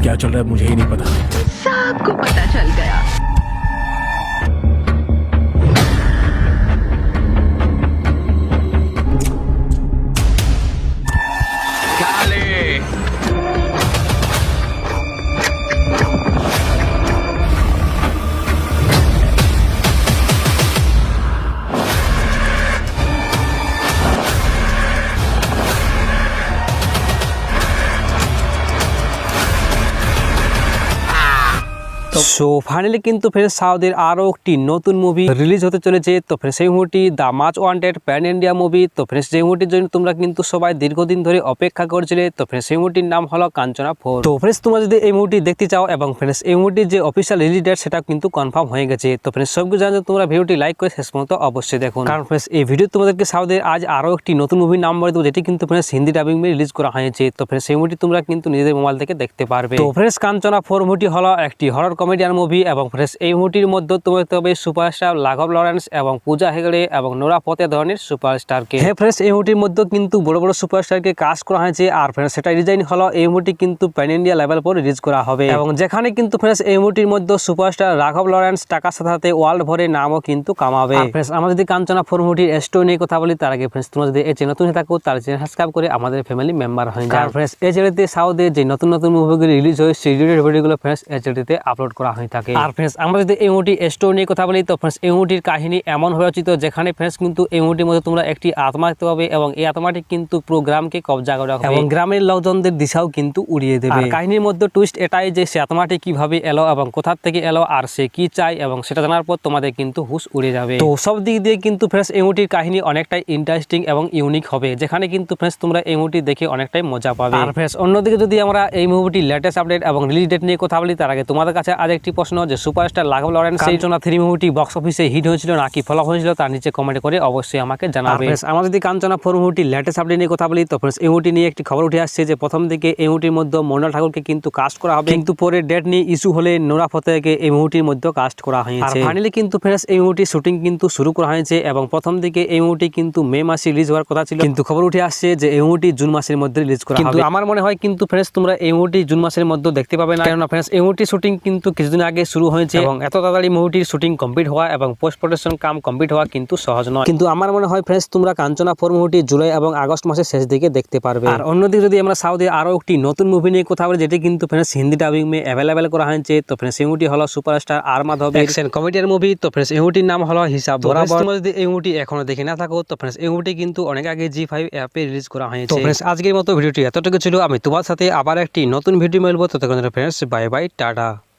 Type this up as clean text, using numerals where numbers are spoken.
क्या चल रहा है मुझे ही नहीं पता। सबको पता चल गया। সো ফাইনালি কিন্তু ফ্রেন্ডস সাউথের আরও একটি নতুন মুভি রিলিজ হতে চলেছে। তো ফ্রেন্ডস সেই মুভিটি the much wanted pan India movie. তো ফ্রেন্ডস যে মুভিটির জন্য তোমরা কিন্তু সবাই দীর্ঘদিন ধরে অপেক্ষা করছিলে। তো ফ্রেন্ডস সেই মুভিটির নাম হলো কাঞ্চনা 4। তো ফ্রেন্ডস তোমরা যদি এই মুভিটি দেখতে চাও এবং ফ্রেন্ডস এই মুভিটির যে অফিসিয়াল রিলিজ ডেট সেটা কিন্তু কনফার্ম হয়ে গেছে। তো ফ্রেন্ডস সব কিছু জানতে তোমরা ভিডিওটি লাইক করে শেষ পর্যন্ত অবশ্যই দেখুন, কারণ ফ্রেন্ডস এই ভিডিও তোমাদেরকে সাউথের আজ আরও একটি নতুন মুভির নাম বলে দেবো, যেটি কিন্তু ফ্রেন্ডস হিন্দি ডাবিং মে রিলিজ করা হয়েছে। তো ফ্রেন্ডস সেই মুভিটি তোমরা কিন্তু নিজেদের মোবাইল থেকে দেখতে পারবে। তো ফ্রেন্ডস কাঞ্চনা 4 মুভিটি হলো একটি হরর কমেডিয়ান মুভি এবং ফ্রেন্ডস এই মুভিটির মধ্যে তোমরা দেখতে পাবে সুপারস্টার রাঘব লরেন্স এবং পূজা হেগড়ে এবং নোরা ফতে ধরনের সুপারস্টারকে। হ্যাঁ ফ্রেন্ডস এই মুভিটির মধ্যে কিন্তু বড় বড় সুপারস্টারকে কাস্ট করা হয়েছে। আর ফ্রেন্ডস সেটা ডিজাইন হলো এই মুভিটি কিন্তু প্যান ইন্ডিয়া লেভেল পর রিলিজ করা হবে এবং যেখানে কিন্তু ফ্রেন্ডস এই মুভিটির মধ্যে সুপারস্টার রাঘব লরেন্স টাকার সাথে সাথে ওয়ার্ল্ড ভরে নামও কিন্তু কামাবে। ফ্রেন্ডস আমরা যদি কাঞ্চনা 4 মুভিটির স্টোরি নিয়ে কথা বলি তার আগে ফ্রেন্ডস তোমরা যদি এই চ্যানেল নতুন থাকো তার চ্যানেল সাবস্ক্রাইব করে আমাদের ফ্যামিলি মেম্বার হয়ে যাও। ফ্রেন্ডস এই চ্যানেলতে সাউথে যে নতুন নতুন মুভিগুলো রিলিজ হয় সেই ভিডিওগুলো ফ্রেন্ডস এই চ্যানেলটিতে আপলোড করা হয়ে থাকে। আর ফ্রেন্ডস আমরা যদি এই মুভিটি স্টোরি নিয়ে কথা বলি তো ফ্রেন্ডস এই মুভিটির কাহিনী এমন হয়ে উচিত যেখানে ফ্রেন্ডস কিন্তু এই মুভিটির মধ্যে তোমরা একটি আত্মা দেখতে পাবে এবং এই আত্মাটি কিন্তু পুরো গ্রামকে কবজা করে রাখবে এবং গ্রামের লোকজনদের দিশাও কিন্তু উড়িয়ে দেবে। কাহিনীর মধ্যে টুইস্ট এটাই যে সে আত্মাটি কিভাবে এলো এবং কোথা থেকে এলো আর সে কি চায় এবং সেটা জানার পর তোমাদের কিন্তু হুশ উড়ে যাবে। তো সব দিক দিয়ে কিন্তু ফ্রেন্ডস এই মুভিটির কাহিনী অনেকটাই ইন্টারেস্টিং এবং ইউনিক হবে, যেখানে কিন্তু ফ্রেন্ডস তোমরা এই মুভিটি দেখে অনেকটাই মজা পাবে। আর ফ্রেন্ডস অন্যদিকে যদি আমরা এই মুভিটির লেটেস্ট আপডেট এবং রিলিজ ডেট নিয়ে কথা বলি তার আগে তোমাদের কাছে আজ একটি প্রশ্ন, যে সুপারস্টার রাঘব লরেন্স কাঞ্চনা 3 মুভিটি বক্স অফিসে হিট হয়েছিল নাকি ফ্লপ হয়েছিল তার নিচে কমেন্ট করে অবশ্যই আমাকে জানাবে। আমরা যদি কাঞ্চনা 4 মুভিটির লেটেস্ট আপডেট নিয়ে কথা বলি তো ফ্রেন্ডস এই মুভিটি নিয়ে একটি খবর উঠে আসছে যে প্রথম দিকে এই মুভিটির মধ্যে মৃণাল ঠাকুরকে কিন্তু কাস্ট করা হবে, কিন্তু পরে ডেট নিয়ে ইস্যু হলে নোরা ফতেকে এই মুভিটির মধ্যে কাস্ট করা হয়েছে। ফাইনালি কিন্তু ফ্রেন্ডস এই মুভিটির শুটিং কিন্তু শুরু করা হয়েছে এবং প্রথম দিকে এই মুভিটি কিন্তু মে মাসে রিলিজ হওয়ার কথা ছিল, কিন্তু খবর উঠে আসছে যে এই মুভিটি জুন মাসের মধ্যে রিলিজ করা হবে। কিন্তু আমার মনে হয় কিন্তু ফ্রেন্ডস তোমরা এই মুভিটি জুন মাসের মধ্যে দেখতে পাবে না, কারণ ফ্রেন্ডস এই মুভিটির শুটিং কিন্তু কিছুদিন আগে শুরু হয়েছে এবং এত তাড়াতাড়ি মুভিটির শুটিং কমপ্লিট হওয়া এবং পোস্ট প্রোডাকশন কাম কমপ্লিট হওয়া কিন্তু সহজ নয়। কিন্তু আমার মনে হয় ফ্রেন্ডস তোমরা কাঞ্চনা 4 মুভিটি জুলাই এবং আগস্ট মাসের শেষ দিকে দেখতে পারবে। আর অন্যদিকে যদি আমরা সাউথে আরো একটি নতুন মুভি নিয়ে কথা বলি যেটি কিন্তু ফ্রেন্ডস হিন্দি ডাবিং মে অ্যাভেলেবেল করা হয়েছে, তো ফ্রেন্ডস এই মুভিটি হলো সুপারস্টার আর মাধব অ্যাকশন কমেডিয়ান মুভি। তো ফ্রেন্ডস এই মুভিটির নাম হলো হিসাব বরাবর। তোমরা যদি এই মুভিটি এখনো দেখে না থাকো তো ফ্রেন্ডস এই মুভিটি কিন্তু অনেক আগে জি5 অ্যাপে রিলিজ করা হয়েছে। তো ফ্রেন্ডস আজকের মতো ভিডিওটি এতটুকু ছিল, আমি তোমার সাথে আবার একটি নতুন ভিডিও মিলবো, ততক্ষণ ফ্রেন্ডস বাই বাই টাটা।